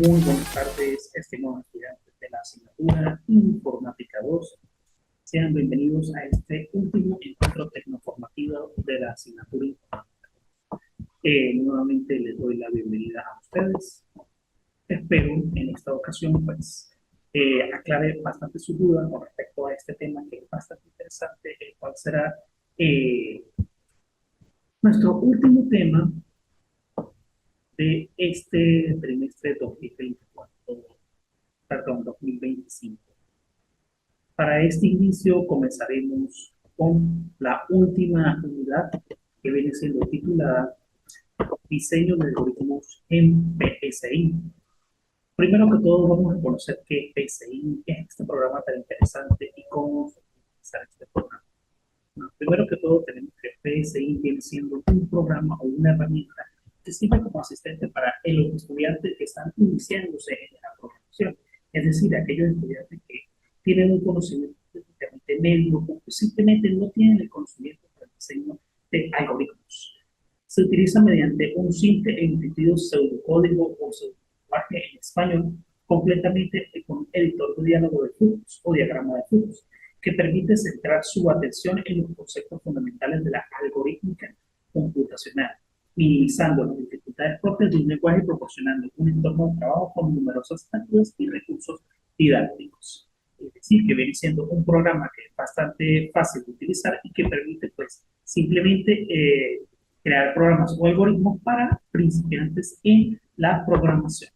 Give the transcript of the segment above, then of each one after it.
Muy buenas tardes, estimados estudiantes de la asignatura Informática 2. Sean bienvenidos a este último encuentro tecnoformativo de la asignatura Informática. Nuevamente les doy la bienvenida a ustedes. Espero en esta ocasión pues aclare bastante sus dudas con respecto a este tema que es bastante interesante, el cual será nuestro último tema de este trimestre 2024, perdón, 2025. Para este inicio comenzaremos con la última unidad que viene siendo titulada Diseño de algoritmos en PSI. Primero que todo vamos a conocer qué PSI es este programa tan interesante y cómo utilizar este programa. Bueno, primero que todo tenemos que PSI viene siendo un programa o una herramienta que sirve como asistente para los estudiantes que están iniciándose en la programación, es decir, aquellos estudiantes que tienen un conocimiento técnicamente medio o que simplemente no tienen el conocimiento para el diseño de algoritmos. Se utiliza mediante un simple e intuitivo pseudocódigo o pseudolenguaje en español, completamente con un editor de diálogo de flujos o diagrama de flujos, que permite centrar su atención en los conceptos fundamentales de la algorítmica computacional, minimizando las dificultades propias de un lenguaje y proporcionando un entorno de trabajo con numerosas ayudas y recursos didácticos. Es decir, que viene siendo un programa que es bastante fácil de utilizar y que permite pues simplemente crear programas o algoritmos para principiantes en la programación.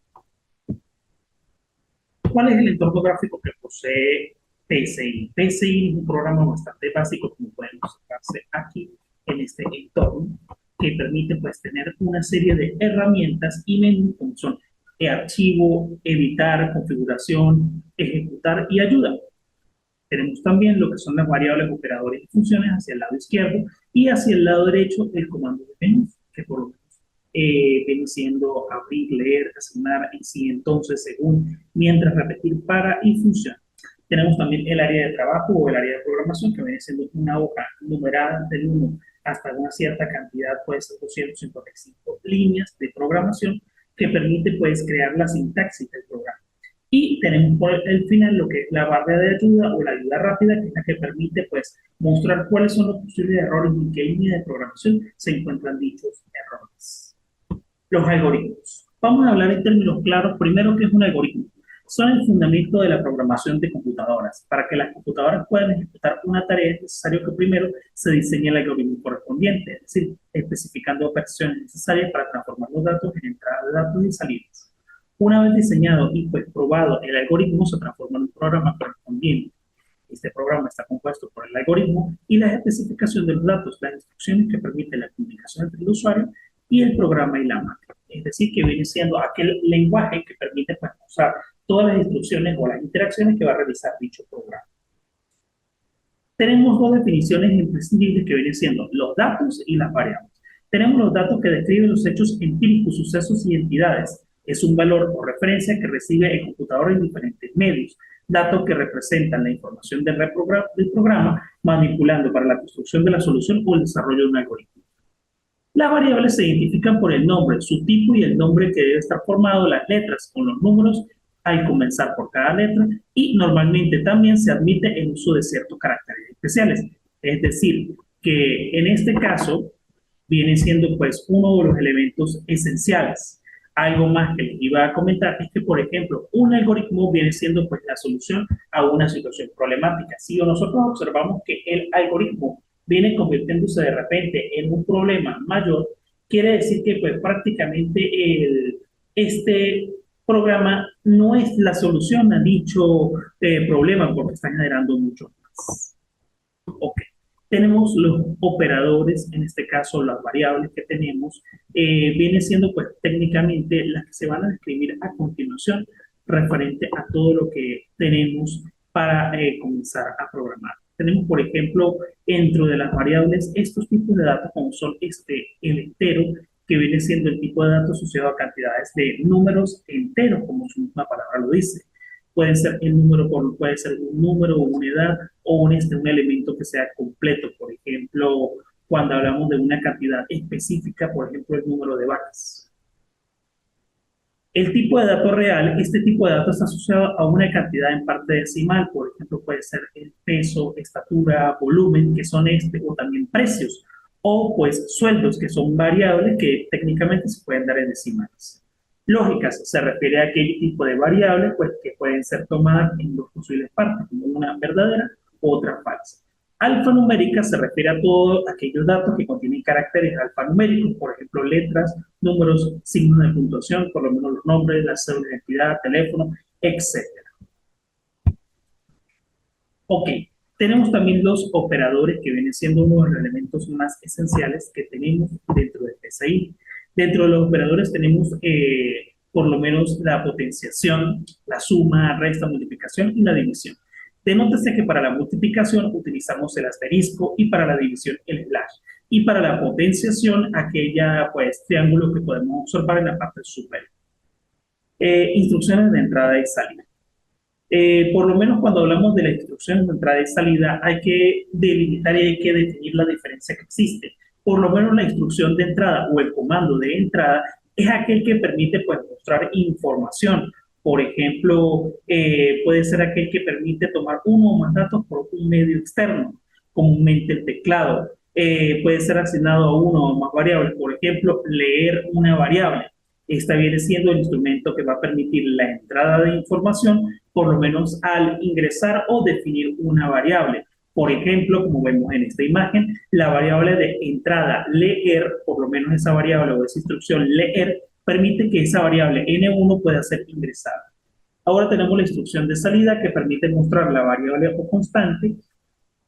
¿Cuál es el entorno gráfico que posee PSI? PSI es un programa bastante básico, como pueden observarse aquí en este entorno, que permite pues tener una serie de herramientas y menús como son archivo, editar, configuración, ejecutar y ayuda. Tenemos también lo que son las variables, operadores y funciones hacia el lado izquierdo y hacia el lado derecho el comando de menús, que por lo menos viene siendo abrir, leer, asignar, y si entonces, según, mientras, repetir, para y funciona. Tenemos también el área de trabajo o el área de programación, que viene siendo una hoja numerada del 1 hasta una cierta cantidad, puede ser 255 líneas de programación, que permite pues crear la sintaxis del programa. Y tenemos por el final lo que es la barra de ayuda o la ayuda rápida, que es la que permite pues mostrar cuáles son los posibles errores y en qué línea de programación se encuentran dichos errores. Los algoritmos. Vamos a hablar en términos claros. Primero, ¿qué es un algoritmo? Son el fundamento de la programación de computadoras. Para que las computadoras puedan ejecutar una tarea es necesario que primero se diseñe el algoritmo correspondiente, es decir, especificando operaciones necesarias para transformar los datos en entrada de datos y salidas. Una vez diseñado y pues probado el algoritmo, se transforma en un programa correspondiente. Este programa está compuesto por el algoritmo y la especificación de los datos, las instrucciones que permiten la comunicación entre el usuario y el programa y la máquina. Es decir, que viene siendo aquel lenguaje que permite pues, usar todas las instrucciones o las interacciones que va a realizar dicho programa. Tenemos dos definiciones imprescindibles que vienen siendo los datos y las variables. Tenemos los datos que describen los hechos empíricos, sucesos y entidades. Es un valor o referencia que recibe el computador en diferentes medios. Datos que representan la información del programa, manipulando para la construcción de la solución o el desarrollo de un algoritmo. Las variables se identifican por el nombre, su tipo y el nombre que debe estar formado, las letras con los números al comenzar por cada letra, y normalmente también se admite el uso de ciertos caracteres especiales. Es decir, que en este caso viene siendo pues uno de los elementos esenciales. Algo más que les iba a comentar es que, por ejemplo, un algoritmo viene siendo pues la solución a una situación problemática. Si nosotros observamos que el algoritmo viene convirtiéndose de repente en un problema mayor, quiere decir que pues prácticamente este programa no es la solución a dicho problema porque está generando mucho más. Ok. Tenemos los operadores, en este caso las variables que tenemos, vienen siendo pues técnicamente las que se van a describir a continuación referente a todo lo que tenemos para comenzar a programar. Tenemos, por ejemplo, dentro de las variables estos tipos de datos como son el entero, que viene siendo el tipo de datos asociado a cantidades de números enteros, como su misma palabra lo dice. Puede ser puede ser un número o una edad o un elemento que sea completo. Por ejemplo, cuando hablamos de una cantidad específica, por ejemplo, el número de vacas. El tipo de dato real, este tipo de dato está asociado a una cantidad en parte decimal, por ejemplo, puede ser el peso, estatura, volumen, que son o también precios, o pues sueldos, que son variables que técnicamente se pueden dar en decimales. Lógicas, se refiere a aquel tipo de variables pues, que pueden ser tomadas en dos posibles partes, como una verdadera u otra falsa. Alfanumérica se refiere a todos aquellos datos que contienen caracteres alfanuméricos, por ejemplo, letras, números, signos de puntuación, por lo menos los nombres, la cédula de identidad, teléfono, etcétera. Ok, tenemos también los operadores que vienen siendo uno de los elementos más esenciales que tenemos dentro del PCI. Dentro de los operadores tenemos por lo menos la potenciación, la suma, resta, multiplicación y la división. Denótese que para la multiplicación utilizamos el asterisco y para la división el slash. Y para la potenciación, aquella pues triángulo que podemos observar en la parte superior. Instrucciones de entrada y salida. Por lo menos cuando hablamos de las instrucciones de entrada y salida, hay que delimitar y hay que definir la diferencia que existe. Por lo menos la instrucción de entrada o el comando de entrada es aquel que permite pues, mostrar información. Por ejemplo, puede ser aquel que permite tomar uno o más datos por un medio externo, comúnmente el teclado. Puede ser asignado a uno o más variables, por ejemplo, leer una variable. Esta viene siendo el instrumento que va a permitir la entrada de información, por lo menos al ingresar o definir una variable. Por ejemplo, como vemos en esta imagen, la variable de entrada leer, por lo menos esa variable o esa instrucción leer, permite que esa variable N1 pueda ser ingresada. Ahora tenemos la instrucción de salida que permite mostrar la variable o constante,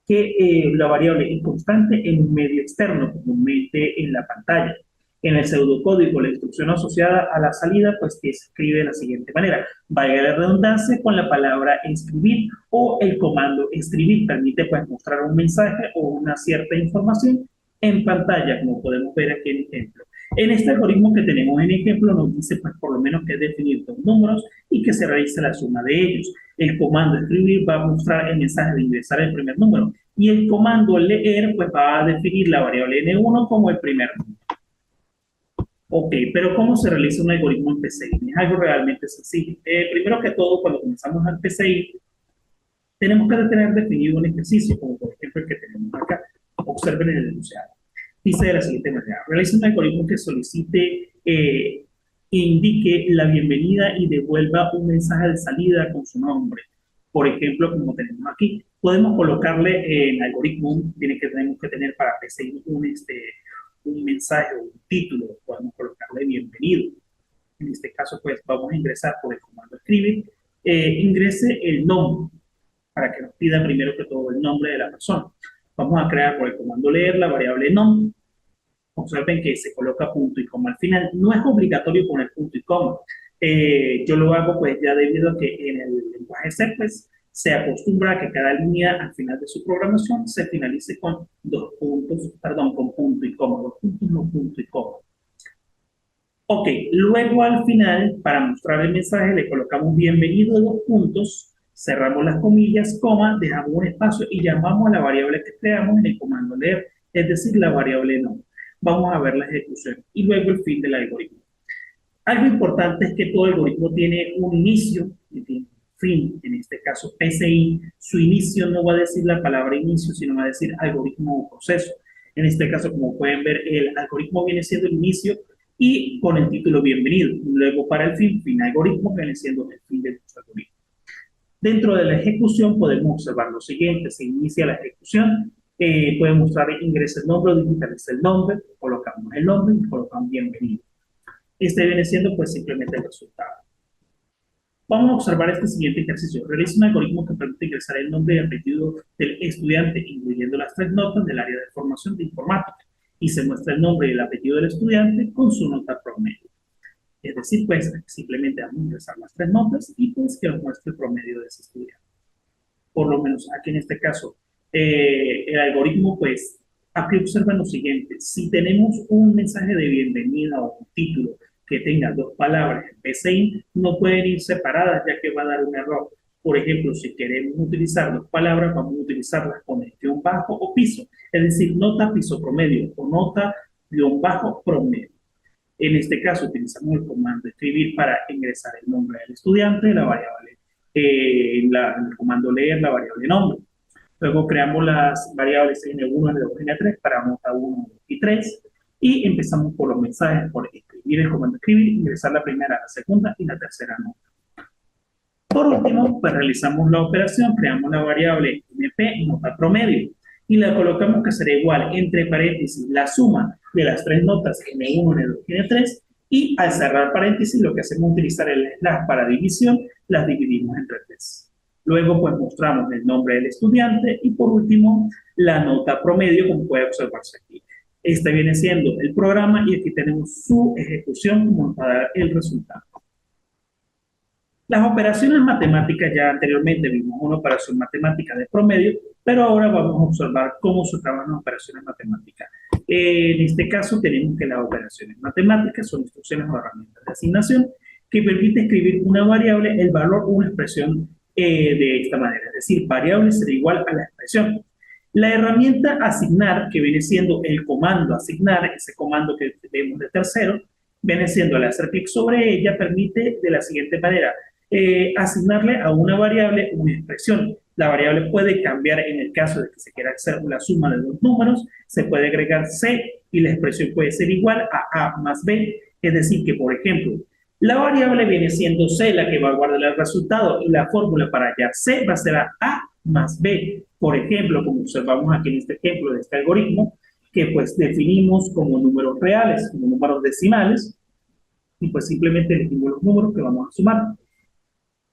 la variable inconstante en un medio externo, comúnmente en la pantalla. En el pseudocódigo, la instrucción asociada a la salida, pues que se escribe de la siguiente manera. Valga la redundancia con la palabra escribir o el comando escribir. Permite pues mostrar un mensaje o una cierta información en pantalla, como podemos ver aquí en el ejemplo. En este algoritmo que tenemos en ejemplo nos dice pues por lo menos que definir dos números y que se realice la suma de ellos. El comando escribir va a mostrar el mensaje de ingresar el primer número y el comando leer pues va a definir la variable N1 como el primer número. Ok, pero ¿cómo se realiza un algoritmo en PCI? Es algo realmente sencillo. Primero que todo, cuando comenzamos al PCI, tenemos que tener definido un ejercicio, como por ejemplo el que tenemos acá. Observen el enunciado. Dice de la siguiente manera: realiza un algoritmo que solicite e indique la bienvenida y devuelva un mensaje de salida con su nombre. Por ejemplo, como tenemos aquí, podemos colocarle en algoritmo, tenemos que tener para PCI un mensaje o un título, podemos colocarle bienvenido. En este caso, pues vamos a ingresar por el comando escribir, ingrese el nombre, para que nos pida primero que todo el nombre de la persona. Vamos a crear por el comando leer la variable nombre. Observen que se coloca punto y coma al final. No es obligatorio poner punto y coma. Yo lo hago pues ya debido a que en el lenguaje C pues se acostumbra a que cada línea al final de su programación se finalice con dos puntos, perdón, con punto y coma, dos puntos, no punto y coma. Ok, luego al final, para mostrar el mensaje, le colocamos bienvenido dos puntos, cerramos las comillas, coma, dejamos un espacio y llamamos a la variable que creamos en el comando leer, es decir, la variable no. Vamos a ver la ejecución y luego el fin del algoritmo. Algo importante es que todo algoritmo tiene un inicio y tiene un fin. En este caso, PCI, su inicio no va a decir la palabra inicio, sino va a decir algoritmo o proceso. En este caso, como pueden ver, el algoritmo viene siendo el inicio y con el título bienvenido. Luego para el fin algoritmo, viene siendo el fin de nuestro algoritmo. Dentro de la ejecución podemos observar lo siguiente: se inicia la ejecución, puede mostrar ingresa el nombre, digitaliza el nombre, colocamos el nombre y colocamos bienvenido. Este viene siendo pues simplemente el resultado. Vamos a observar este siguiente ejercicio. Realiza un algoritmo que permite ingresar el nombre y apellido del estudiante, incluyendo las tres notas del área de formación de informática, y se muestra el nombre y el apellido del estudiante con su nota promedio. Es decir, pues simplemente vamos a ingresar las tres notas y pues que nos muestre el promedio de ese estudiante. Por lo menos aquí en este caso, el algoritmo pues aquí observa lo siguiente: si tenemos un mensaje de bienvenida o un título que tenga dos palabras en PCI, no pueden ir separadas ya que va a dar un error. Por ejemplo, si queremos utilizar dos palabras, vamos a utilizarlas con el guión bajo o piso, es decir, nota piso promedio o nota guión bajo promedio. En este caso utilizamos el comando escribir para ingresar el nombre del estudiante, la variable, el comando leer, la variable nombre. Luego creamos las variables N1, N2, N3 para nota 1 y 3. Y empezamos por los mensajes, por escribir el comando escribir, ingresar la primera, la segunda y la tercera nota. Por último, pues realizamos la operación, creamos la variable MP, nota promedio, y la colocamos que será igual, entre paréntesis, la suma de las tres notas N1, N2 y N3, y al cerrar paréntesis lo que hacemos es utilizar el slash para división, las dividimos entre 3. Luego pues mostramos el nombre del estudiante y por último la nota promedio, como puede observarse aquí. Este viene siendo el programa y aquí tenemos su ejecución como para dar el resultado. Las operaciones matemáticas, ya anteriormente vimos una operación matemática de promedio, pero ahora vamos a observar cómo se trabajan las operaciones matemáticas. En este caso tenemos que las operaciones matemáticas son instrucciones o herramientas de asignación que permite escribir una variable, el valor o una expresión de esta manera, es decir, variable será igual a la expresión. La herramienta asignar, que viene siendo el comando asignar, ese comando que vemos de tercero, viene siendo al hacer clic sobre ella, permite de la siguiente manera, asignarle a una variable una expresión. La variable puede cambiar en el caso de que se quiera hacer la suma de dos números, se puede agregar C y la expresión puede ser igual a más B, es decir que, por ejemplo, la variable viene siendo C la que va a guardar el resultado y la fórmula para hallar C va a ser A más B. Por ejemplo, como observamos aquí en este ejemplo de este algoritmo, que pues definimos como números reales, como números decimales, y pues simplemente elegimos los números que vamos a sumar.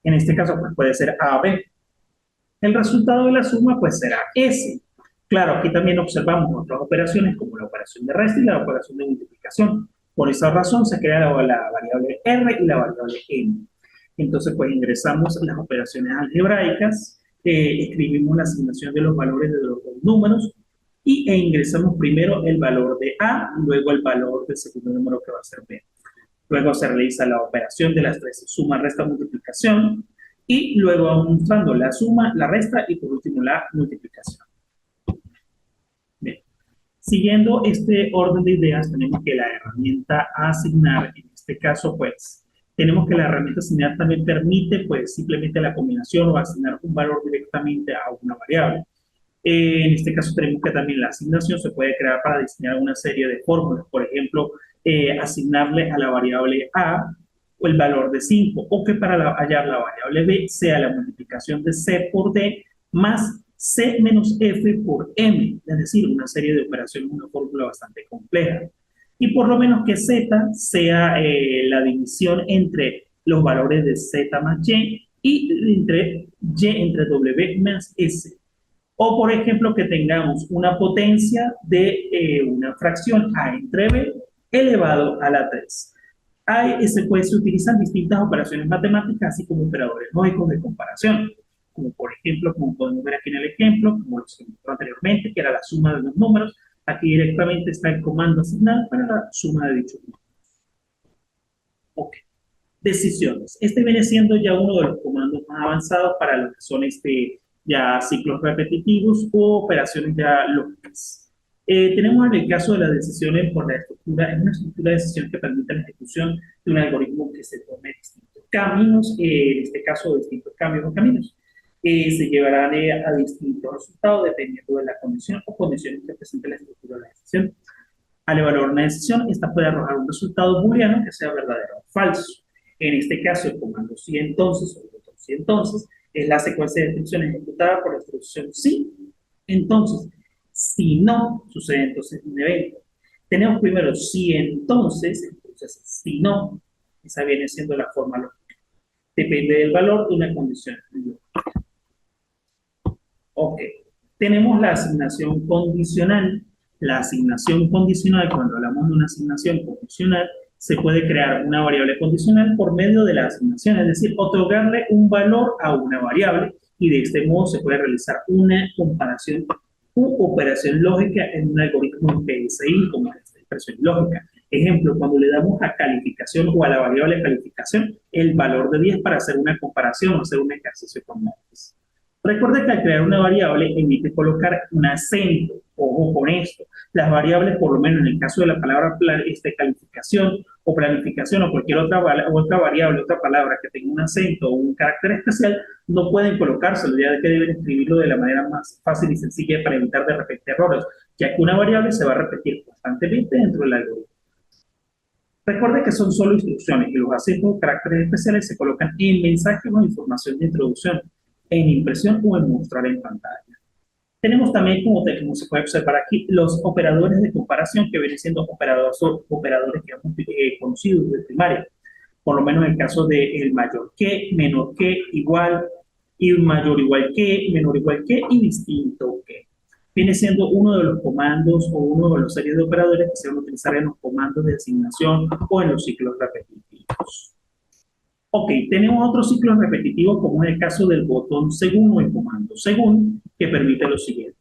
En este caso, pues puede ser AB. El resultado de la suma, pues será S. Claro, aquí también observamos otras operaciones como la operación de resta y la operación de multiplicación. Por esa razón se crea la variable R y la variable M. Entonces, pues ingresamos las operaciones algebraicas, escribimos la asignación de los valores de los dos números e ingresamos primero el valor de A y luego el valor del segundo número que va a ser B. Luego se realiza la operación de las tres, suma, resta, multiplicación, y luego vamos mostrando la suma, la resta y por último la multiplicación. Bien. Siguiendo este orden de ideas, tenemos que la herramienta asignar, en este caso, pues, tenemos que la herramienta asignar también permite, pues, simplemente la combinación o asignar un valor directamente a una variable. En este caso tenemos que también la asignación se puede crear para diseñar una serie de fórmulas. Por ejemplo, asignarle a la variable A el valor de 5 o que para hallar la variable B sea la multiplicación de C por D más C menos F por M. Es decir, una serie de operaciones, una fórmula bastante compleja. Y por lo menos que Z sea la división entre los valores de Z más Y y entre Y entre W más S. O, por ejemplo, que tengamos una potencia de una fracción A entre B elevado a la 3. Se utilizan distintas operaciones matemáticas, así como operadores lógicos de comparación. Como, por ejemplo, como podemos ver aquí en el ejemplo, como lo que mostró anteriormente, que era la suma de los números. Aquí directamente está el comando asignado para la suma de dichos números. Ok. Decisiones. Este viene siendo ya uno de los comandos más avanzados para lo que son ya ciclos repetitivos o operaciones ya lógicas. Tenemos en el caso de las decisiones por la estructura, es una estructura de decisión que permite la ejecución de un algoritmo que se tome distintos caminos, en este caso distintos cambios o caminos. Se llevarán a distintos resultados dependiendo de la condición o condiciones que presente la estructura de la decisión. Al evaluar una decisión, esta puede arrojar un resultado booleano que sea verdadero o falso. En este caso, el comando sí entonces o el botón sí entonces es la secuencia de instrucciones ejecutada por la instrucción sí. Entonces, si no, sucede entonces un evento. Tenemos primero sí entonces si no. Esa viene siendo la forma lógica. Depende del valor de una condición. Ok. Tenemos la asignación condicional. La asignación condicional, cuando hablamos de una asignación condicional, se puede crear una variable condicional por medio de la asignación, es decir, otorgarle un valor a una variable y de este modo se puede realizar una comparación u operación lógica en un algoritmo en PSI como la expresión lógica. Ejemplo, cuando le damos a calificación o a la variable calificación el valor de 10 para hacer una comparación o hacer un ejercicio con matriz. Recuerde que al crear una variable evite colocar un acento. Ojo con esto. Las variables, por lo menos en el caso de la palabra calificación o planificación o cualquier otra variable, otra palabra que tenga un acento o un carácter especial, no pueden colocárselo, ya que deben escribirlo de la manera más fácil y sencilla para evitar de repente errores, ya que una variable se va a repetir constantemente dentro del algoritmo. Recuerde que son solo instrucciones y los acentos o caracteres especiales se colocan en mensajes o información de introducción, en impresión o en mostrar en pantalla. Tenemos también, como se puede observar aquí, los operadores de comparación que vienen siendo operadores que hemos conocido desde primaria. Por lo menos en el caso de el mayor que, menor que, igual, y mayor igual que, menor igual que y distinto que. Viene siendo uno de los comandos o uno de los series de operadores que se van a utilizar en los comandos de asignación o en los ciclos repetitivos. Ok, tenemos otro ciclo repetitivo como es el caso del botón según o el comando según, que permite lo siguiente.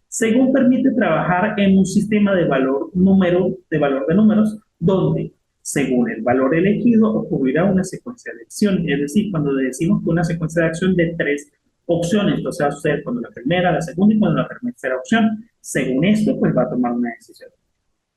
Según permite trabajar en un sistema de valor de números, donde según el valor elegido ocurrirá una secuencia de acciones. Es decir, cuando decimos que una secuencia de acción de 3 opciones, entonces va a suceder cuando la primera, la segunda y cuando la tercera opción. Según esto, pues va a tomar una decisión.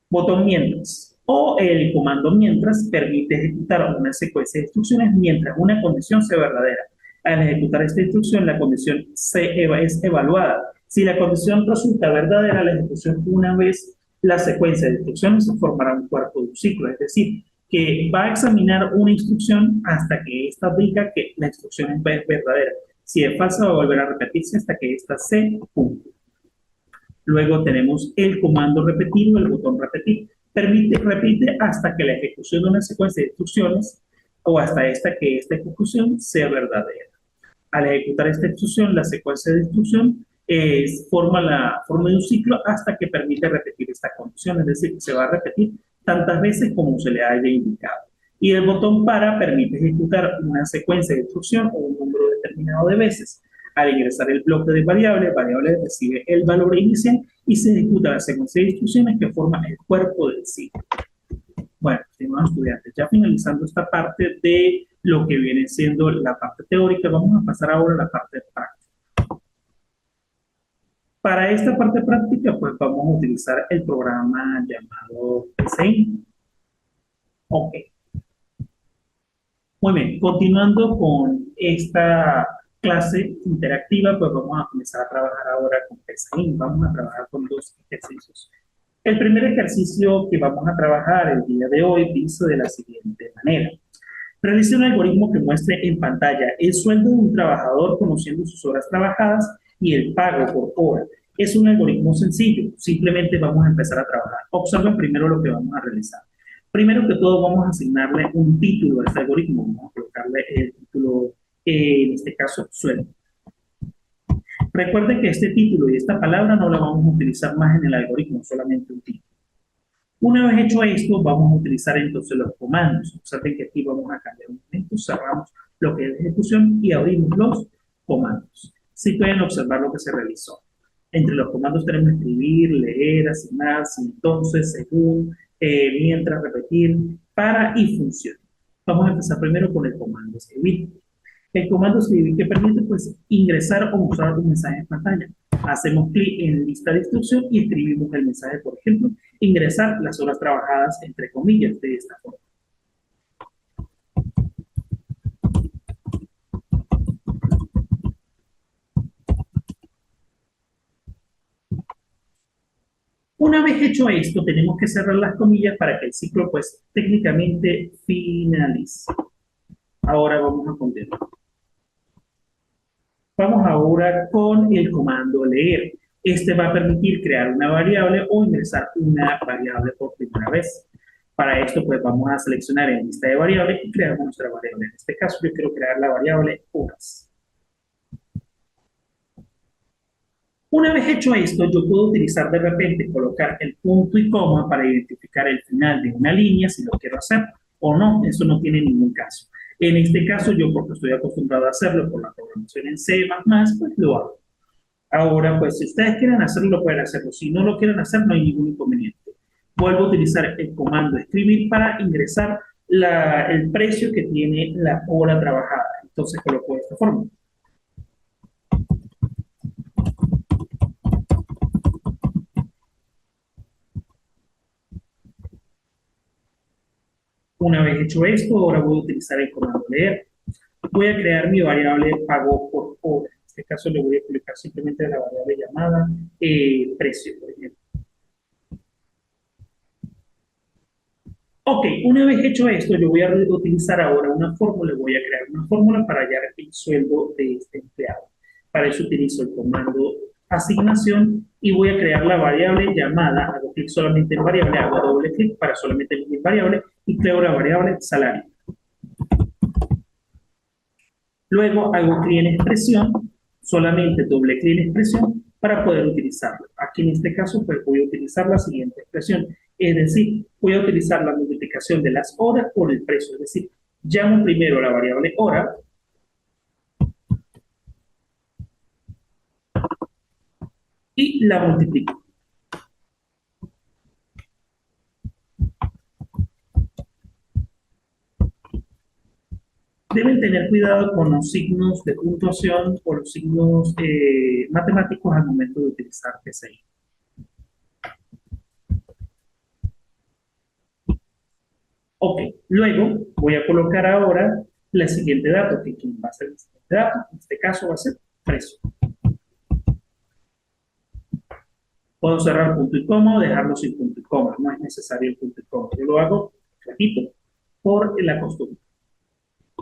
Botón mientras o el comando mientras permite ejecutar una secuencia de instrucciones mientras una condición sea verdadera. Al ejecutar esta instrucción, la condición es evaluada. Si la condición resulta verdadera, la ejecución una vez la secuencia de instrucciones se formará un cuerpo de un ciclo, es decir, que va a examinar una instrucción hasta que ésta diga que la instrucción es verdadera. Si es falsa, va a volver a repetirse hasta que ésta se cumpla. Luego tenemos el comando repetir o el botón repetir. Repite hasta que la ejecución de una secuencia de instrucciones o hasta que esta ejecución sea verdadera. Al ejecutar esta instrucción, la secuencia de instrucción forma de un ciclo hasta que permite repetir esta condición, es decir, que se va a repetir tantas veces como se le haya indicado. Y el botón para permite ejecutar una secuencia de instrucción o un número determinado de veces. Al ingresar el bloque de variable recibe el valor inicial y se ejecuta la secuencia de instrucciones que forma el cuerpo del ciclo. Bueno, estimados estudiantes, ya finalizando esta parte de lo que viene siendo la parte teórica, vamos a pasar ahora a la parte práctica. Para esta parte práctica, pues vamos a utilizar el programa llamado PCI. Ok. Muy bien, continuando con esta clase interactiva, pues vamos a comenzar a trabajar ahora con PCI. Vamos a trabajar con dos ejercicios. El primer ejercicio que vamos a trabajar el día de hoy dice de la siguiente manera. Realice un algoritmo que muestre en pantalla el sueldo de un trabajador conociendo sus horas trabajadas y el pago por hora. Es un algoritmo sencillo, simplemente vamos a empezar a trabajar. Observen primero lo que vamos a realizar. Primero que todo vamos a asignarle un título a este algoritmo, vamos a colocarle el título, en este caso, sueldo. Recuerde que este título y esta palabra no la vamos a utilizar más en el algoritmo, solamente un título. Una vez hecho esto, vamos a utilizar entonces los comandos. Observen que aquí vamos a cambiar un momento, cerramos lo que es ejecución y abrimos los comandos. Si pueden observar lo que se realizó. Entre los comandos tenemos escribir, leer, asignar, si entonces, según, mientras, repetir, para y función. Vamos a empezar primero con el comando escribir. El comando escribir que permite pues ingresar o mostrar un mensaje en pantalla. Hacemos clic en lista de instrucción y escribimos el mensaje, por ejemplo, ingresar las horas trabajadas entre comillas de esta forma. Una vez hecho esto, tenemos que cerrar las comillas para que el ciclo pues técnicamente finalice. Ahora vamos a continuar. Vamos ahora con el comando leer. Este va a permitir crear una variable o ingresar una variable por primera vez. Para esto, pues vamos a seleccionar en lista de variables y crear nuestra variable. En este caso, yo quiero crear la variable horas. Una vez hecho esto, yo puedo utilizar de repente, colocar el punto y coma para identificar el final de una línea, si lo quiero hacer o no, eso no tiene ningún caso. En este caso, yo porque estoy acostumbrado a hacerlo por la programación en C++, pues lo hago. Ahora, pues si ustedes quieren hacerlo, pueden hacerlo. Si no lo quieren hacer, no hay ningún inconveniente. Vuelvo a utilizar el comando escribir para ingresar el precio que tiene la hora trabajada. Entonces coloco de esta forma. Una vez hecho esto, ahora voy a utilizar el comando leer. Voy a crear mi variable pago por hora. En este caso le voy a explicar simplemente la variable llamada precio, por ejemplo. Ok, una vez hecho esto, yo voy a utilizar ahora una fórmula, voy a crear una fórmula para hallar el sueldo de este empleado. Para eso utilizo el comando asignación y voy a crear la variable llamada, hago clic solamente en variable, hago doble clic para solamente elegir variable y creo la variable salario. Luego hago clic en expresión, solamente doble clic en expresión para poder utilizarlo. Aquí en este caso pues voy a utilizar la siguiente expresión, es decir, voy a utilizar la multiplicación de las horas por el precio, es decir, llamo primero la variable hora y la multiplico. Deben tener cuidado con los signos de puntuación o los signos matemáticos al momento de utilizar PCI. Ok, luego voy a colocar ahora el siguiente dato, que ¿quién va a ser el siguiente dato? En este caso va a ser precio. Puedo cerrar punto y coma o dejarlo sin punto y coma, no es necesario el punto y coma. Yo lo hago, repito, por la costumbre.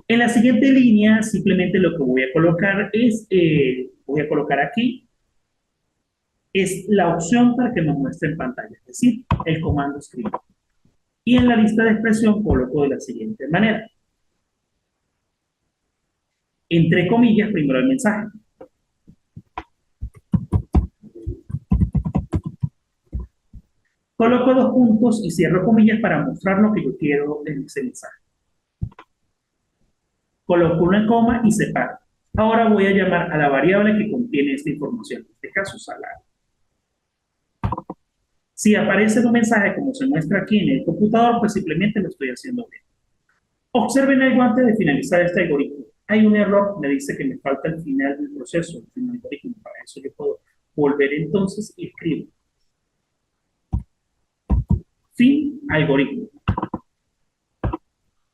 En la siguiente línea, simplemente lo que voy a colocar es, voy a colocar aquí, es la opción para que nos muestre en pantalla, es decir, el comando escrito. Y en la lista de expresión coloco de la siguiente manera. Entre comillas, primero el mensaje. Coloco dos puntos y cierro comillas para mostrar lo que yo quiero en ese mensaje. Coloco una coma y separo. Ahora voy a llamar a la variable que contiene esta información, en este caso salario. Si aparece un mensaje como se muestra aquí en el computador, pues simplemente lo estoy haciendo bien. Observen algo antes de finalizar este algoritmo. Hay un error, me dice que me falta el final del proceso, el final del algoritmo. Para eso yo puedo volver entonces y escribo fin algoritmo.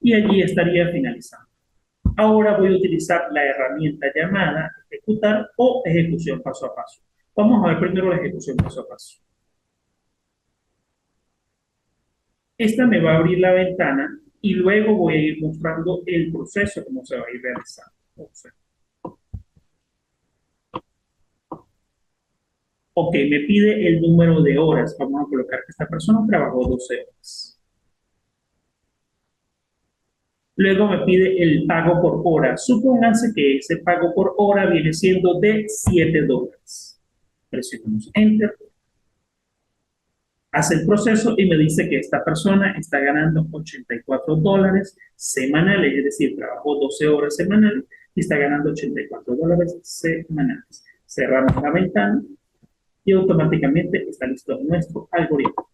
Y allí estaría finalizando. Ahora voy a utilizar la herramienta llamada ejecutar o ejecución paso a paso. Vamos a ver primero la ejecución paso a paso. Esta me va a abrir la ventana y luego voy a ir mostrando el proceso, cómo se va a ir realizando. Ok, me pide el número de horas. Vamos a colocar que esta persona trabajó 12 horas. Luego me pide el pago por hora. Supónganse que ese pago por hora viene siendo de $7. Presionamos Enter. Hace el proceso y me dice que esta persona está ganando $84 semanales, es decir, trabajó 12 horas semanales y está ganando $84 semanales. Cerramos la ventana y automáticamente está listo nuestro algoritmo.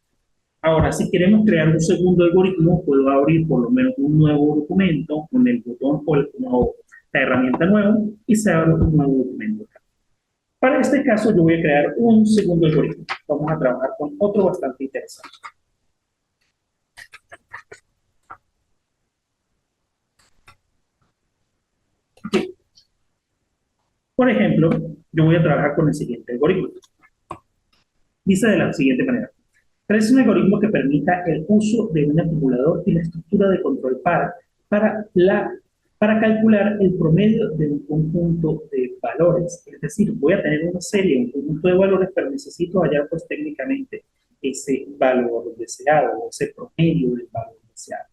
Ahora, si queremos crear un segundo algoritmo, puedo abrir por lo menos un nuevo documento con el botón o la herramienta nueva y se abre un nuevo documento. Para este caso, yo voy a crear un segundo algoritmo. Vamos a trabajar con otro bastante interesante. Por ejemplo, yo voy a trabajar con el siguiente algoritmo. Dice de la siguiente manera. Es un algoritmo que permita el uso de un acumulador y la estructura de control para, para calcular el promedio de un conjunto de valores. Es decir, voy a tener una serie, un conjunto de valores, pero necesito hallar pues técnicamente ese valor deseado o ese promedio del valor deseado.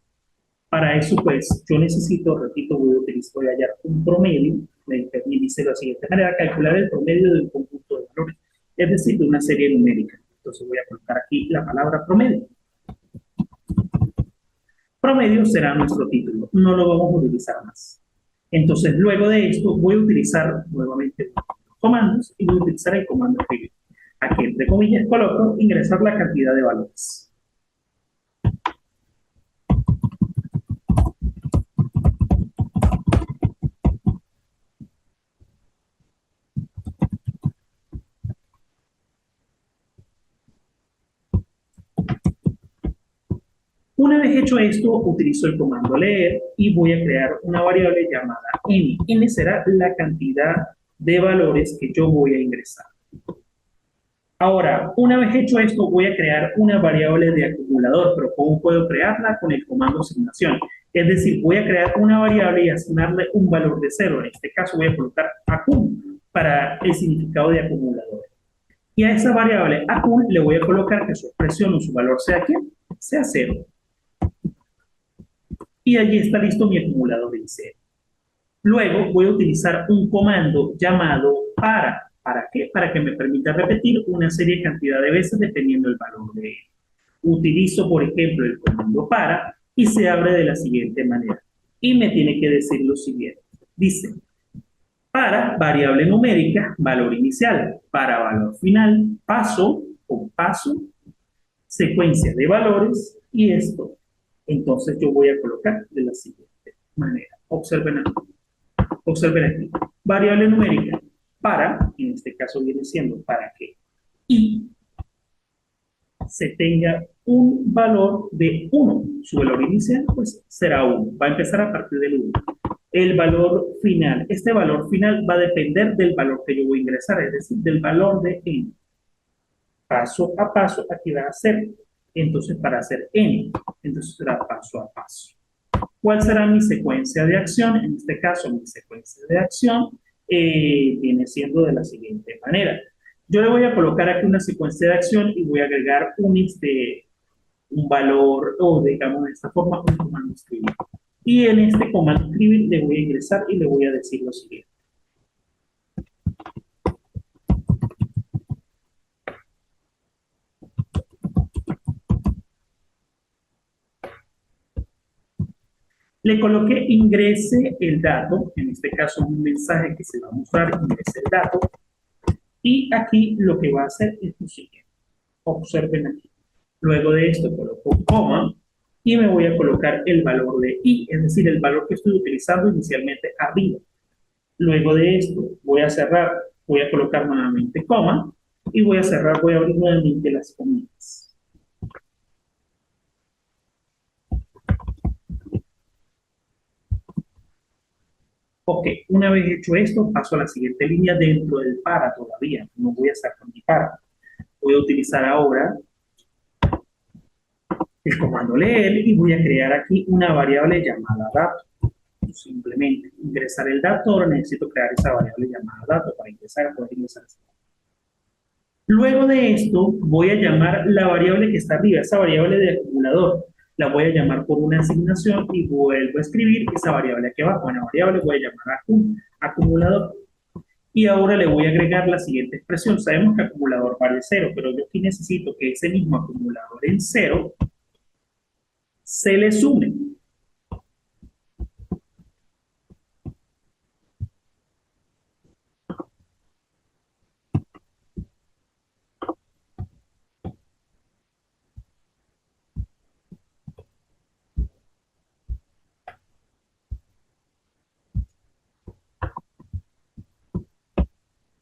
Para eso, pues, yo necesito, repito, voy a hallar un promedio, me dice de la siguiente manera, calcular el promedio de un conjunto de valores, es decir, de una serie numérica. Entonces voy a colocar aquí la palabra promedio. Promedio será nuestro título, no lo vamos a utilizar más. Entonces, luego de esto, voy a utilizar nuevamente los comandos y voy a utilizar el comando escribir. Aquí, entre comillas, coloco ingresar la cantidad de valores. Una vez hecho esto, utilizo el comando leer y voy a crear una variable llamada n. N será la cantidad de valores que yo voy a ingresar. Ahora, una vez hecho esto, voy a crear una variable de acumulador, pero ¿cómo puedo crearla? Con el comando asignación. Es decir, voy a crear una variable y asignarle un valor de 0. En este caso voy a colocar acum para el significado de acumulador. Y a esa variable acum le voy a colocar que su expresión o su valor sea ¿qué? Sea 0. Y allí está listo mi acumulador en 0. Luego voy a utilizar un comando llamado para. ¿Para qué? Para que me permita repetir una serie de cantidad de veces dependiendo del valor de él. Utilizo, por ejemplo, el comando para y se abre de la siguiente manera. Y me tiene que decir lo siguiente. Dice, para variable numérica, valor inicial. Para valor final, paso con paso, secuencia de valores y esto. Entonces yo voy a colocar de la siguiente manera. Observen aquí. Observen aquí. Variable numérica para, en este caso viene siendo para que y se tenga un valor de 1. Su valor inicial pues será 1. Va a empezar a partir del 1. El valor final. Este valor final va a depender del valor que yo voy a ingresar, es decir, del valor de n. Paso a paso, aquí va a ser. Entonces, para hacer n, entonces será paso a paso. ¿Cuál será mi secuencia de acción? En este caso, mi secuencia de acción viene siendo de la siguiente manera. Yo le voy a colocar aquí una secuencia de acción y voy a agregar un valor, o digamos de esta forma, un comando escribir. Y en este comando escribir le voy a ingresar y le voy a decir lo siguiente. Le coloqué ingrese el dato, en este caso un mensaje que se va a mostrar, ingrese el dato, y aquí lo que va a hacer es lo siguiente. Observen aquí. Luego de esto coloco coma y me voy a colocar el valor de i, es decir, el valor que estoy utilizando inicialmente arriba. Luego de esto voy a cerrar, voy a colocar nuevamente coma y voy a cerrar, voy a abrir nuevamente las comillas. Ok, una vez hecho esto, paso a la siguiente línea dentro del para todavía. No voy a sacar mi para. Voy a utilizar ahora el comando leer y voy a crear aquí una variable llamada dato. Simplemente ingresar el dato, ahora necesito crear esa variable llamada dato para poder ingresar. Luego de esto, voy a llamar la variable que está arriba, esa variable de acumulador. La voy a llamar por una asignación y vuelvo a escribir esa variable aquí abajo. Una variable voy a llamar acumulador. Y ahora le voy a agregar la siguiente expresión. Sabemos que acumulador vale 0, pero yo aquí necesito que ese mismo acumulador en 0 se le sume.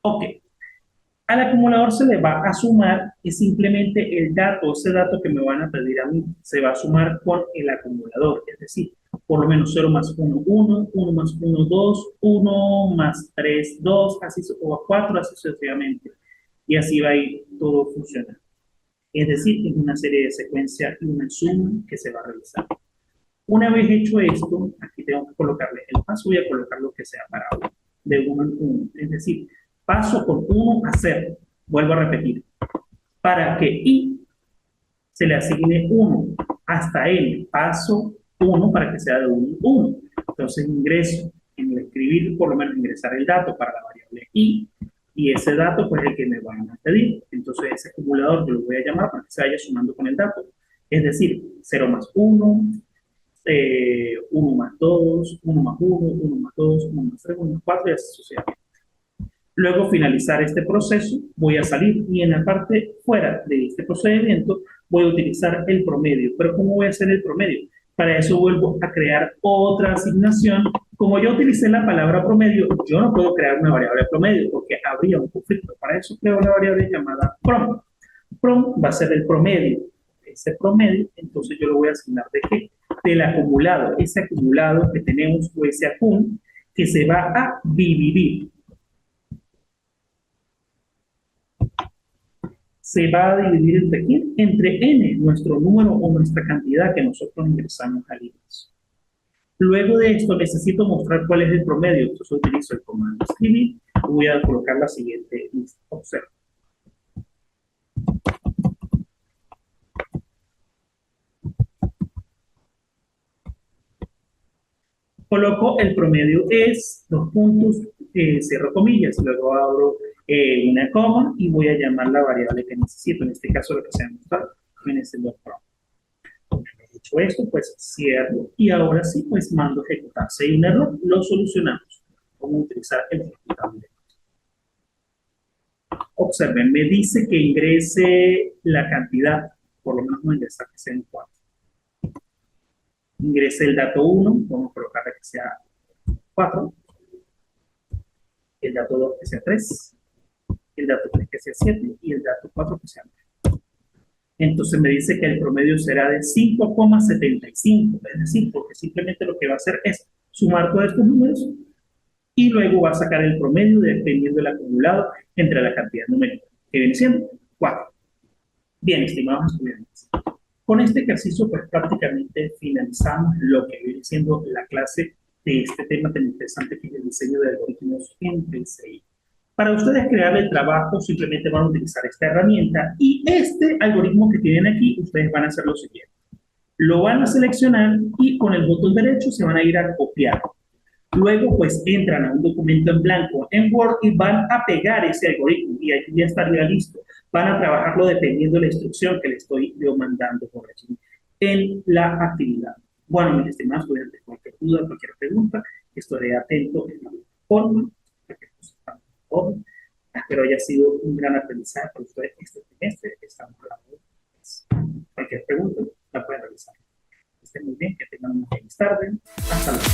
Ok. Al acumulador se le va a sumar y simplemente el dato, ese dato que me van a pedir a mí, se va a sumar con el acumulador. Es decir, por lo menos 0 más 1, 1, 1 más 1, 2, 1 más 3, 2, así o 4, así sucesivamente. Y así va a ir todo funcionando. Es decir, es una serie de secuencias y una suma que se va a realizar. Una vez hecho esto, aquí tengo que colocarle el paso, voy a colocar lo que sea para 1, de 1 en 1. Es decir, paso con 1 a 0. Vuelvo a repetir. Para que i se le asigne 1 hasta n, paso 1 para que sea de 1 en 1. Entonces ingreso en el escribir, por lo menos ingresar el dato para la variable i, y ese dato pues es el que me van a pedir. Entonces ese acumulador yo lo voy a llamar para que se vaya sumando con el dato. Es decir, 0 más 1, 1 más 2, 1 más 1, 1 más 2, 1 más 3, 1 más 4 y así sucesivamente. Luego finalizar este proceso, voy a salir y en la parte fuera de este procedimiento voy a utilizar el promedio. ¿Pero cómo voy a hacer el promedio? Para eso vuelvo a crear otra asignación. Como yo utilicé la palabra promedio, yo no puedo crear una variable promedio porque habría un conflicto. Para eso creo la variable llamada prom. Prom va a ser el promedio. ese promedio, entonces yo lo voy a asignar ¿de qué? Del acumulado, ese acumulado que tenemos o ese acum que se va a dividir. Se va a dividir entre quién? Entre n, nuestro número o nuestra cantidad que nosotros ingresamos al inicio. Luego de esto necesito mostrar cuál es el promedio, entonces utilizo el comando escribir y voy a colocar la siguiente lista. Observa. Coloco el promedio es, dos puntos, cierro comillas, luego abro una coma y voy a llamar la variable que necesito, en este caso lo que se va a mostrar viene siendo el promedio. Una vez hecho esto, pues cierro y ahora sí, pues mando a ejecutar. Si hay un error, lo solucionamos. Vamos a utilizar el ejecutable. Observen, me dice que ingrese la cantidad, por lo menos no ingresa que sea en 4. Ingrese el dato 1, vamos a colocarle que sea 4, el dato 2 que sea 3, el dato 3 que sea 7 y el dato 4 que sea 9. Entonces me dice que el promedio será de 5,75, es decir, porque simplemente lo que va a hacer es sumar todos estos números y luego va a sacar el promedio dependiendo del acumulado entre la cantidad numérica, que viene siendo 4. Bien, estimados estudiantes. Con este ejercicio, pues prácticamente finalizamos lo que viene siendo la clase de este tema tan interesante que es el diseño de algoritmos en PCI. Para ustedes crear el trabajo, simplemente van a utilizar esta herramienta y este algoritmo que tienen aquí, ustedes van a hacer lo siguiente. Lo van a seleccionar y con el botón derecho se van a ir a copiar. Luego, pues, entran a un documento en blanco en Word y van a pegar ese algoritmo y allí ya estaría listo. Van a trabajarlo dependiendo de la instrucción que le estoy yo mandando por allí en la actividad. Bueno, mis estimados estudiantes, cualquier duda, cualquier pregunta, estaré atento en la forma. Espero haya sido un gran aprendizaje para ustedes este trimestre. Estamos hablando de cualquier pregunta, la pueden realizar. Estén muy bien, que tengan una feliz tarde. Hasta luego.